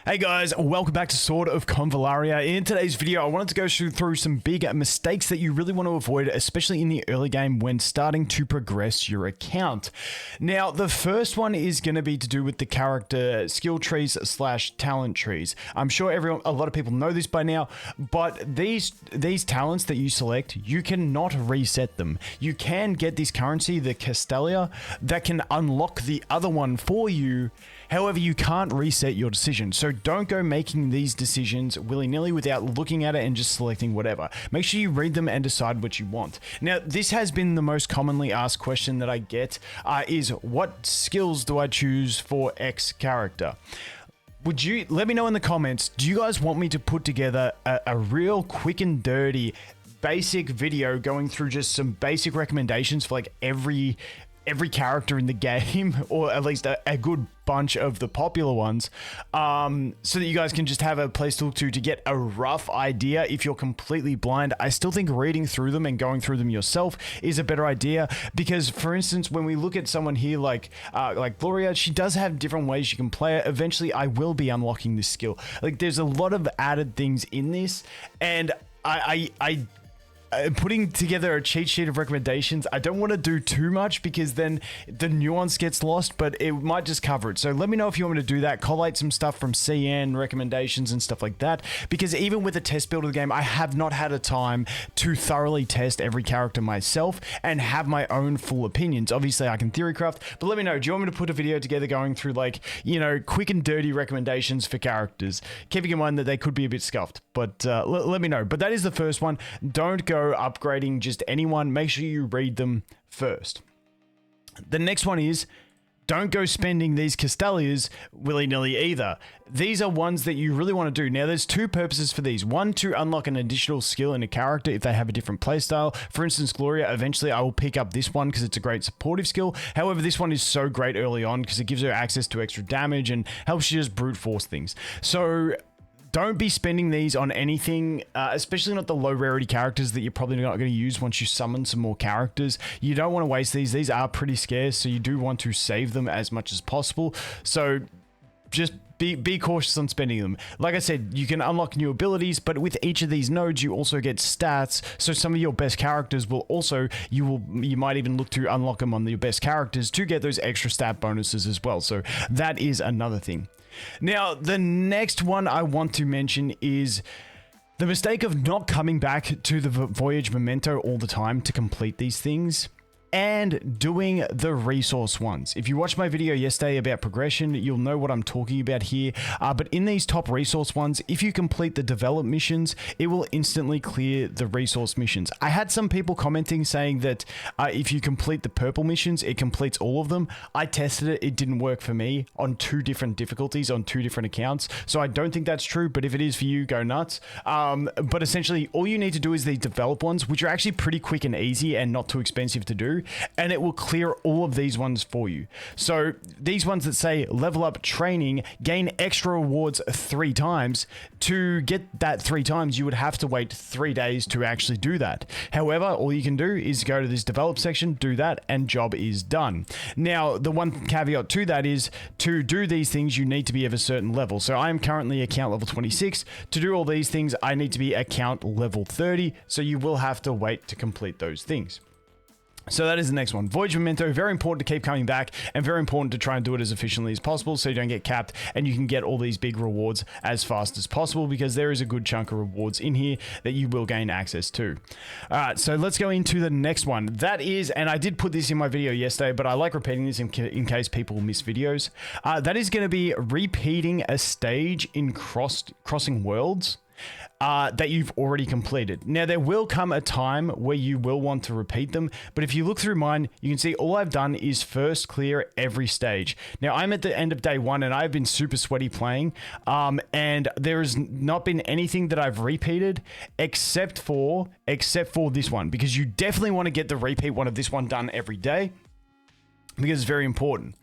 Hey guys, welcome back to Sword of Convallaria. In today's video, I wanted to go through some big mistakes that you really want to avoid, especially in the early game when starting to progress your account. Now, the first one is going to be to do with the character skill trees / talent trees. I'm sure a lot of people know this by now, but these talents that you select, you cannot reset them. You can get this currency, the Castelia, that can unlock the other one for you. However, you can't reset your decision. So don't go making these decisions willy-nilly without looking at it and just selecting whatever. Make sure you read them and decide what you want. Now, this has been the most commonly asked question that I get is what skills do I choose for X character? Would you let me know in the comments, do you guys want me to put together a real quick and dirty basic video going through just some basic recommendations for like every character in the game, or at least a good bunch of the popular ones, so that you guys can just have a place to look to get a rough idea if you're completely blind? I still think reading through them and going through them yourself is a better idea, because for instance, when we look at someone here like Gloria, she does have different ways she can play it. Eventually I will be unlocking this skill. Like, there's a lot of added things in this, and I putting together a cheat sheet of recommendations, I don't want to do too much because then the nuance gets lost, but it might just cover it. So let me know if you want me to do that, collate some stuff from CN recommendations and stuff like that, because even with the test build of the game, I have not had a time to thoroughly test every character myself and have my own full opinions. Obviously I can theorycraft, but let me know, do you want me to put a video together going through, like, you know, quick and dirty recommendations for characters, keeping in mind that they could be a bit scuffed, but let me know. But that is the first one. Don't go upgrading just anyone. Make sure you read them first. The next one is, don't go spending these Castelias willy-nilly either. These are ones that you really want to do. Now, there's two purposes for these. One, to unlock an additional skill in a character if they have a different playstyle. For instance, Gloria, eventually I will pick up this one because it's a great supportive skill. However, this one is so great early on because it gives her access to extra damage and helps you just brute force things. So don't be spending these on anything, especially not the low rarity characters that you're probably not going to use once you summon some more characters. You don't want to waste these. These are pretty scarce, so you do want to save them as much as possible. So just be cautious on spending them. Like I said, you can unlock new abilities, but with each of these nodes, you also get stats. So some of your best characters will also, you might even look to unlock them on your best characters to get those extra stat bonuses as well. So that is another thing. Now, the next one I want to mention is the mistake of not coming back to the Voyage momento all the time to complete these things, and doing the resource ones. If you watched my video yesterday about progression, you'll know what I'm talking about here. But in these top resource ones, if you complete the develop missions, it will instantly clear the resource missions. I had some people commenting saying that if you complete the purple missions, it completes all of them. I tested it. It didn't work for me on 2 different difficulties on 2 different accounts. So I don't think that's true, but if it is for you, go nuts. But essentially, all you need to do is these develop ones, which are actually pretty quick and easy and not too expensive to do, and it will clear all of these ones for you. So these ones that say level up training, gain extra rewards 3 times, to get that 3 times, you would have to wait 3 days to actually do that. However, all you can do is go to this develop section, do that, and job is done. Now, the one caveat to that is, to do these things, you need to be of a certain level. So I am currently account level 26. To do all these things, I need to be account level 30. So you will have to wait to complete those things. So that is the next one. Voyage Memento, very important to keep coming back, and very important to try and do it as efficiently as possible so you don't get capped and you can get all these big rewards as fast as possible, because there is a good chunk of rewards in here that you will gain access to. Alright, so let's go into the next one. That is, and I did put this in my video yesterday, but I like repeating this in case people miss videos. That is going to be repeating a stage in Crossing Worlds that you've already completed. Now, there will come a time where you will want to repeat them, but if you look through mine, you can see all I've done is first clear every stage. Now, I'm at the end of day 1 and I've been super sweaty playing, and there has not been anything that I've repeated except for this one, because you definitely want to get the repeat one of this one done every day, because it's very important.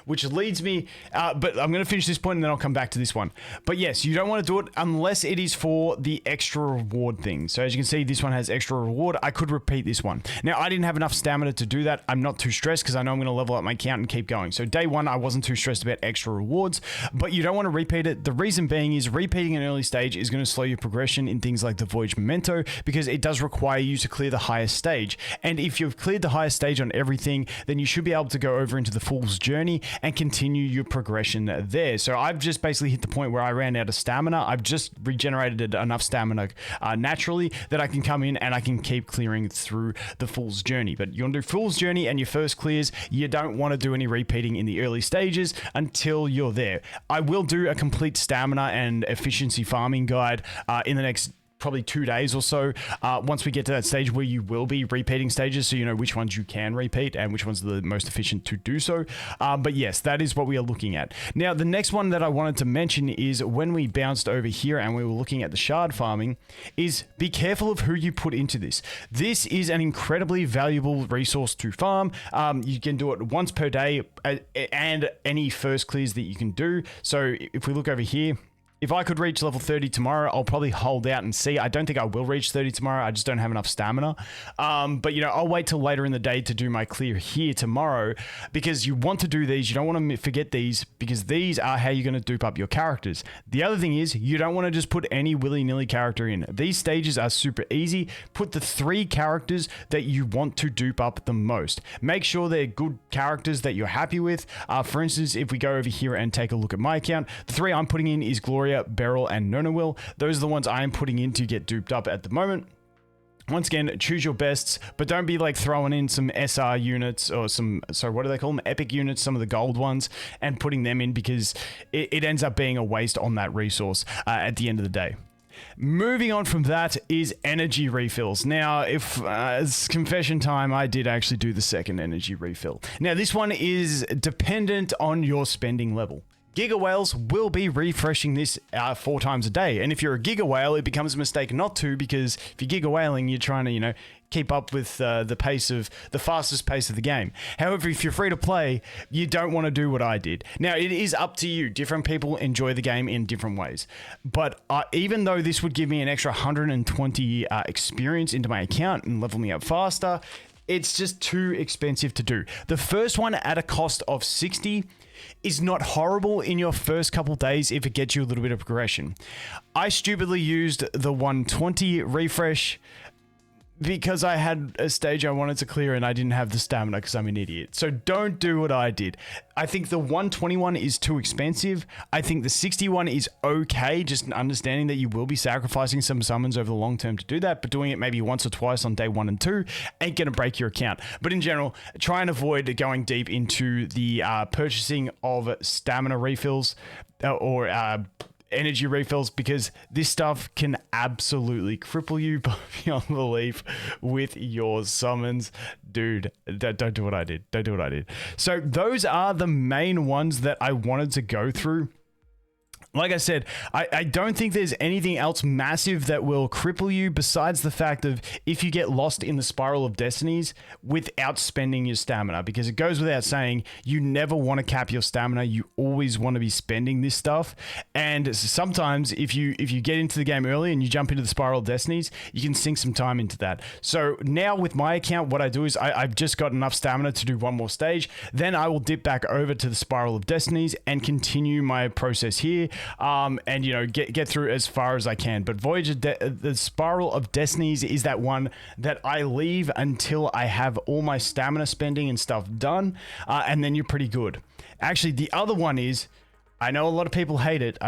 which leads me, but I'm going to finish this point and then I'll come back to this one. But yes, you don't want to do it unless it is for the extra reward thing. So as you can see, this one has extra reward. I could repeat this one. Now, I didn't have enough stamina to do that. I'm not too stressed because I know I'm going to level up my count and keep going. So day one, I wasn't too stressed about extra rewards, but you don't want to repeat it. The reason being is repeating an early stage is going to slow your progression in things like the Voyage momento, because it does require you to clear the highest stage. And if you've cleared the highest stage on everything, then you should be able to go over into the Fool's Journey and continue your progression there. So I've just basically hit the point where I ran out of stamina. I've just regenerated enough stamina naturally that I can come in and I can keep clearing through the Fool's Journey. But you want to do Fool's Journey and your first clears. You don't want to do any repeating in the early stages until you're there. I will do a complete stamina and efficiency farming guide in the next probably 2 days or so, once we get to that stage where you will be repeating stages, so you know which ones you can repeat and which ones are the most efficient to do so. But yes, that is what we are looking at. Now, the next one that I wanted to mention is when we bounced over here and we were looking at the shard farming, is be careful of who you put into this. This is an incredibly valuable resource to farm. You can do it once per day and any first clears that you can do. So if we look over here, if I could reach level 30 tomorrow, I'll probably hold out and see. I don't think I will reach 30 tomorrow. I just don't have enough stamina. But, you know, I'll wait till later in the day to do my clear here tomorrow, because you want to do these. You don't want to forget these, because these are how you're going to dupe up your characters. The other thing is you don't want to just put any willy-nilly character in. These stages are super easy. Put the 3 characters that you want to dupe up the most. Make sure they're good characters that you're happy with. For instance, if we go over here and take a look at my account, the 3 I'm putting in is Gloria, Beryl, and Nonawil. Those are the ones I am putting in to get duped up at the moment. Once again, choose your bests, but don't be like throwing in some SR units or some, sorry, what do they call them? Epic units, some of the gold ones, and putting them in, because it ends up being a waste on that resource at the end of the day. Moving on from that is energy refills. Now, if it's confession time, I did actually do the second energy refill. Now, this one is dependent on your spending level. Giga Whales will be refreshing this 4 times a day. And if you're a Giga Whale, it becomes a mistake not to, because if you're Giga Whaling, you're trying to, you know, keep up with the fastest pace of the game. However, if you're free to play, you don't want to do what I did. Now, it is up to you. Different people enjoy the game in different ways. But even though this would give me an extra 120 experience into my account and level me up faster, it's just too expensive to do. The first one at a cost of 60 is not horrible in your first couple days if it gets you a little bit of progression. I stupidly used the 120 refresh because I had a stage I wanted to clear and I didn't have the stamina because I'm an idiot. So don't do what I did. I think the 121 is too expensive. I think the 61 is okay, just understanding that you will be sacrificing some summons over the long term to do that, but doing it maybe once or twice on day 1 and 2 ain't going to break your account. But in general, try and avoid going deep into the purchasing of stamina refills or energy refills, because this stuff can absolutely cripple you beyond belief with your summons. Dude, don't do what I did. Don't do what I did. So those are the main ones that I wanted to go through. Like I said, I don't think there's anything else massive that will cripple you besides the fact of if you get lost in the spiral of destinies without spending your stamina, because it goes without saying, you never want to cap your stamina. You always want to be spending this stuff. And sometimes if you get into the game early and you jump into the spiral of destinies, you can sink some time into that. So now with my account, what I do is I've just got enough stamina to do one more stage. Then I will dip back over to the spiral of destinies and continue my process here. And you know, get through as far as I can. But Voyage, the Spiral of Destinies is that one that I leave until I have all my stamina spending and stuff done, and then you're pretty good. Actually, the other one is, I know a lot of people hate it.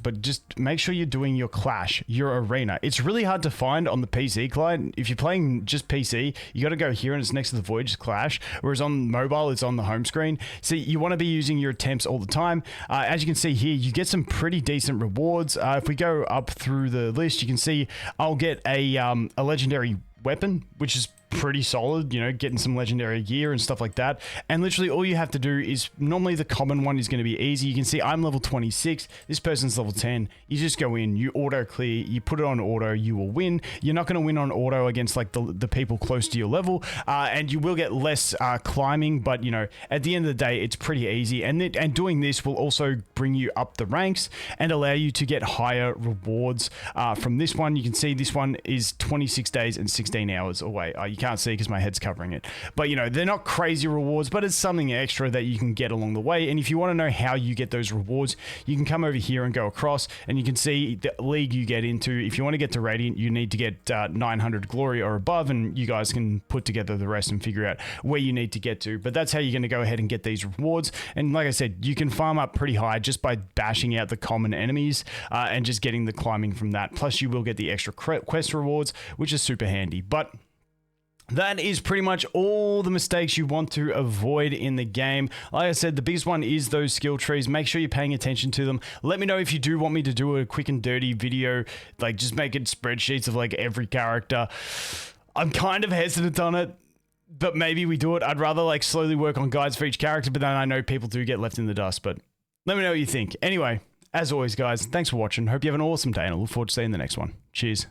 But just make sure you're doing your Clash, your Arena. It's really hard to find on the PC client. If you're playing just PC, you got to go here and it's next to the Voyage Clash, whereas on mobile, it's on the home screen. So you want to be using your attempts all the time. As you can see here, you get some pretty decent rewards. If we go up through the list, you can see I'll get a legendary weapon, which is pretty solid, you know, getting some legendary gear and stuff like that. And literally all you have to do is, normally the common one is going to be easy. You can see I'm level 26, this person's level 10. You just go in, you auto clear, you put it on auto, you will win. You're not going to win on auto against like the people close to your level, and you will get less climbing, but you know, at the end of the day, it's pretty easy. And doing this will also bring you up the ranks and allow you to get higher rewards from this one. You can see this one is 26 days and 16 hours away. You can't see because my head's covering it, but you know, they're not crazy rewards, but it's something extra that you can get along the way. And if you want to know how you get those rewards, you can come over here and go across, and you can see the league you get into. If you want to get to Radiant, you need to get 900 glory or above, and you guys can put together the rest and figure out where you need to get to. But that's how you're going to go ahead and get these rewards. And like I said, you can farm up pretty high just by bashing out the common enemies and just getting the climbing from that. Plus you will get the extra quest rewards, which is super handy. But that is pretty much all the mistakes you want to avoid in the game. Like I said, the biggest one is those skill trees. Make sure you're paying attention to them. Let me know if you do want me to do a quick and dirty video, like just make it spreadsheets of like every character. I'm kind of hesitant on it, but maybe we do it. I'd rather like slowly work on guides for each character, but then I know people do get left in the dust. But let me know what you think. Anyway, as always, guys, thanks for watching. Hope you have an awesome day, and I look forward to seeing the next one. Cheers.